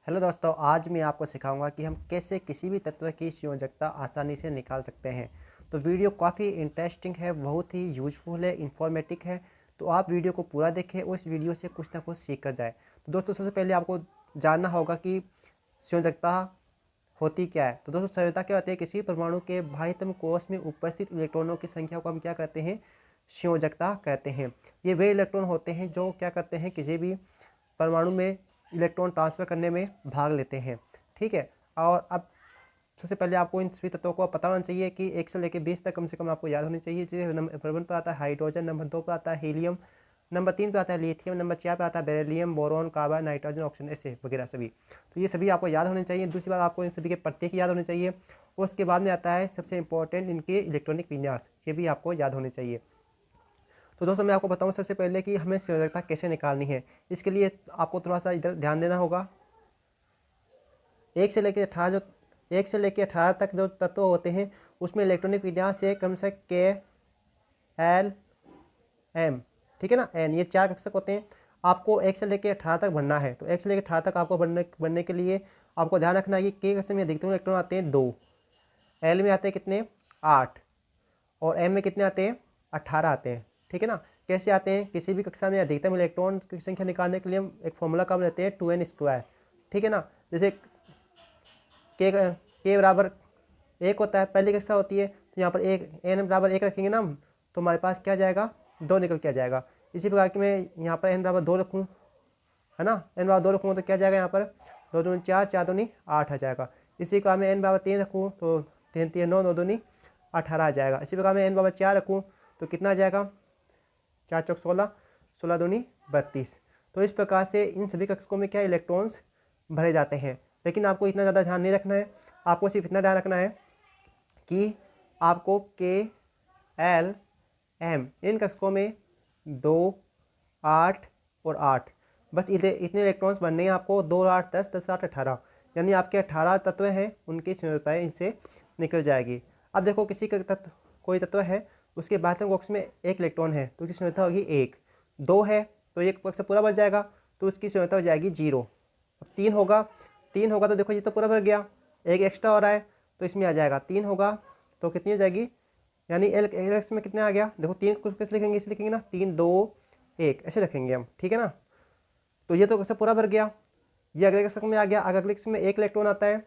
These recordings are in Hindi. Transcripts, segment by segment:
हेलो दोस्तों, आज मैं आपको सिखाऊंगा कि हम कैसे किसी भी तत्व की संयोजकता आसानी से निकाल सकते हैं। तो वीडियो काफ़ी इंटरेस्टिंग है, बहुत ही यूजफुल है, इंफॉर्मेटिव है। तो आप वीडियो को पूरा देखें और इस वीडियो से कुछ ना कुछ सीख कर जाए। तो दोस्तों, सबसे पहले आपको जानना होगा कि संयोजकता होती क्या है। तो दोस्तों, संयोजकता क्या होती है? किसी परमाणु के बाह्यतम कोश में उपस्थित इलेक्ट्रॉनों की संख्या को हम क्या कहते हैं? संयोजकता कहते हैं। ये वे इलेक्ट्रॉन होते हैं जो क्या करते हैं, किसी भी परमाणु में इलेक्ट्रॉन ट्रांसफ़र करने में भाग लेते हैं। ठीक है। और अब सबसे पहले आपको इन सभी तत्वों को पता होना चाहिए कि 1 से लेकर 20 तक कम से कम आपको याद होनी चाहिए। जैसे नंबर 1 पर आता है हाइड्रोजन, नंबर 2 पर आता है हीलियम, नंबर 3 पे आता है लिथियम, नंबर 4 पे आता है beryllium, boron, carbon, nitrogen, oxygen, ऐसे वगैरह सभी। तो ये सभी आपको याद होने चाहिए। दूसरी बात, आपको इन सभी के प्रत्येक याद होने चाहिए। और उसके बाद में आता है सबसे इंपॉर्टेंट, इनके इलेक्ट्रॉनिक विन्यास, ये भी आपको याद होने चाहिए। तो दोस्तों, मैं आपको बताऊं सबसे पहले कि हमें संयोजकता कैसे निकालनी है। इसके लिए आपको थोड़ा सा इधर ध्यान देना होगा। 1 से लेकर 18 तक जो तत्व होते हैं उसमें इलेक्ट्रॉनिक विन्यास है कम से के एल एम। ठीक है ना, एन, ये 4 कक्षक होते हैं। आपको 1 से लेकर 18 तक बढ़ना है। तो 1 से लेकर 18 तक आपको बढ़ने के लिए आपको ध्यान रखना है कि के कक्षक में अधिकतम इलेक्ट्रॉन आते हैं 2, एल में आते हैं कितने, 8, और एम में कितने आते हैं, 18 आते हैं। ठीक है ना। कैसे आते हैं? किसी भी कक्षा में अधिकतम इलेक्ट्रॉन की संख्या निकालने के लिए हम एक फॉर्मूला का बनाते हैं 2n²। ठीक है ना। जैसे के बराबर 1 होता है, पहली कक्षा होती है, तो यहाँ पर एक एन बराबर 1 रखेंगे ना हम, तो हमारे पास क्या जाएगा, 2 निकल के आ जाएगा। इसी प्रकार की मैं यहाँ पर एन बराबर 2 रखूँ, है ना, एन बराबर 2 रखूँगा तो क्या जाएगा, यहाँ पर 2 दूनी 4, 4 दूनी 8 आ जाएगा। इसी प्रकार मैं एन बराबर 3 रखूँ तो 3 3 9, 2 दूनी 18 आ जाएगा। इसी प्रकार मैं एन बराबर 4 रखूँ तो कितना आ जाएगा, 4 चौक 16, 16 दूनी 32। तो इस प्रकार से इन सभी कक्षकों में क्या इलेक्ट्रॉन्स भरे जाते हैं। लेकिन आपको इतना ज़्यादा ध्यान नहीं रखना है। आपको सिर्फ इतना ध्यान रखना है कि आपको के एल एम इन कक्षकों में 2, 8 और 8, बस इतने इलेक्ट्रॉन्स बनने हैं आपको। 2, 8, 10, 10, 8, 18, यानी आपके 18 तत्व हैं, उनकी संयोजकताएँ इनसे निकल जाएगी। अब देखो, किसी का तत्व, कोई तत्व है, उसके बाह्यतम कक्ष में 1 इलेक्ट्रॉन है तो उसकी संयोजकता होगी 1। 2 है तो एक कक्ष पूरा भर जाएगा तो उसकी संयोजकता हो जाएगी 0। अब 3 होगा तो देखो ये तो पूरा भर गया, एक एक्स्ट्रा हो रहा है तो इसमें आ जाएगा 3 होगा तो कितनी हो जाएगी, यानी एल एक्स में कितने आ गया, देखो 3 कुछ कैसे लिखेंगे, इसे लिखेंगे ना 3 2 1 ऐसे रखेंगे हम। ठीक है ना। तो ये तो कक्ष पूरा भर गया, ये अगले कक्ष में आ गया। अगले कक्ष में 1 इलेक्ट्रॉन आता है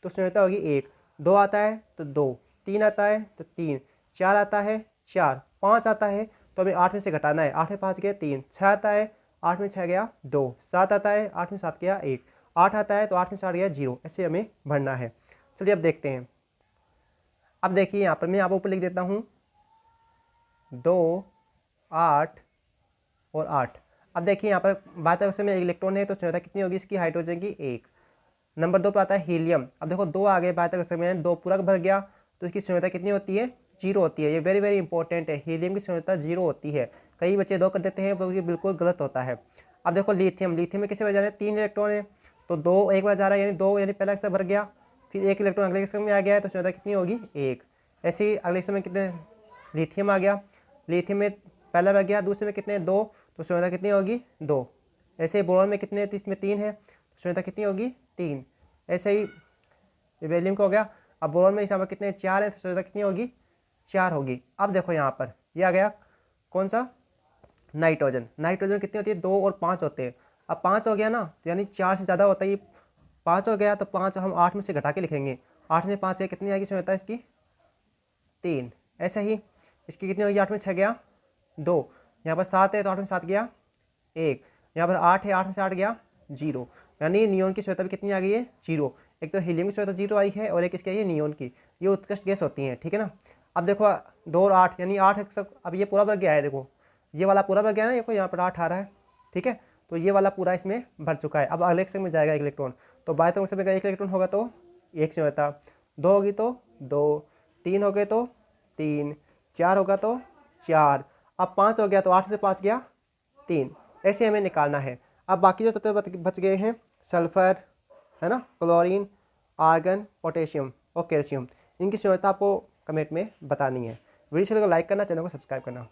तो संयोजकता होगी 1। 2 आता है तो 2, 3 आता है तो 3, 4 आता है 4, 5 आता है तो हमें 8 में से घटाना है। 8 में 5 गया 3, 6 आता है 8 में 6 गया 2, 7 आता है 8 में 7 गया 1, 8 आता है तो 8 में 7 गया 0। ऐसे हमें भरना है। चलिए अब देखते हैं। अब देखिए यहाँ पर मैं आप ऊपर लिख देता हूँ 2, 8 और 8। अब देखिए यहाँ पर बात है में 1 इलेक्ट्रॉन है तो संयोजकता कितनी होगी इसकी, हाइड्रोजन की 1। नंबर 2 पर आता है हीलियम। अब देखो 2 आ गए, बात में 2 पूरा भर गया तो इसकी संयोजकता कितनी होती है, 0 होती है। ये वेरी वेरी इंपॉर्टेंट है, हीलियम की संयोजकता 0 होती है। कई बच्चे 2 कर देते हैं, वो ये बिल्कुल गलत होता है। अब देखो लिथियम में किसे भर जा रहे हैं, 3 इलेक्ट्रॉन है तो 2 एक बार जा रहा है, यानी 2, यानी पहला कक्षा भर गया, फिर 1 इलेक्ट्रॉन अगले कक्षा में आ गया है तो संयोजकता कितनी होगी, 1। ऐसे ही अगले समय कितने लिथियम आ गया, लिथियम में पहला भर गया, दूसरे में कितने 2 तो संयोजकता कितनी होगी, 2। ऐसे ही बोरॉन में कितने, इसमें 3 है तो संयोजकता कितनी होगी, 3। ऐसे ही बेरिलियम का हो गया। अब बोरॉन में यहाँ पर कितने 4 है तो संयोजकता कितनी होगी, 4 होगी। अब देखो यहाँ पर ये आ गया कौन सा, नाइट्रोजन कितनी होती है, 2 और 5 होते हैं। अब 5 हो गया ना तो यानी 4 से ज़्यादा होता है। ये 5 हो गया तो 5 हम 8 में से घटा के लिखेंगे। 8 में 5 है कितनी आएगी संयोजकता इसकी, 3। ऐसे ही इसकी कितनी होगी, 8 में 6 गया 2, यहाँ पर 7 है तो 8 में 7 गया 1, यहाँ पर 8 है 8 में से 8 गया 0, यानी नियोन की संयोजकता भी कितनी आ गई है, 0। एक तो हीलियम की संयोजकता 0 आई है और एक इसकी आई है नियोन की। ये उत्कृष्ट गैस होती हैं। ठीक है ना। अब देखो 2 और 8 यानी 8 सब, अब ये पूरा भर गया है, देखो ये वाला पूरा भर गया ना, देखो यहाँ पर 8 आ रहा है। ठीक है, तो ये वाला पूरा इसमें भर चुका है। अब अगले में जाएगा 1 इलेक्ट्रॉन, तो बाह्यतम कक्ष में 1 इलेक्ट्रॉन होगा तो 1 संयोजकता, 2 होगी तो 2, 3 हो गए तो 3, 4 होगा तो 4, अब 5 हो गया तो 8 में 5 गया 3। ऐसे हमें निकालना है। अब बाकी जो तत्व बच गए हैं, सल्फर है ना, क्लोरीन, आर्गन, पोटेशियम और कैल्शियम, इनकी संयोजकता आपको कमेंट में बतानी है। वीडियो को लाइक करना, चैनल को सब्सक्राइब करना।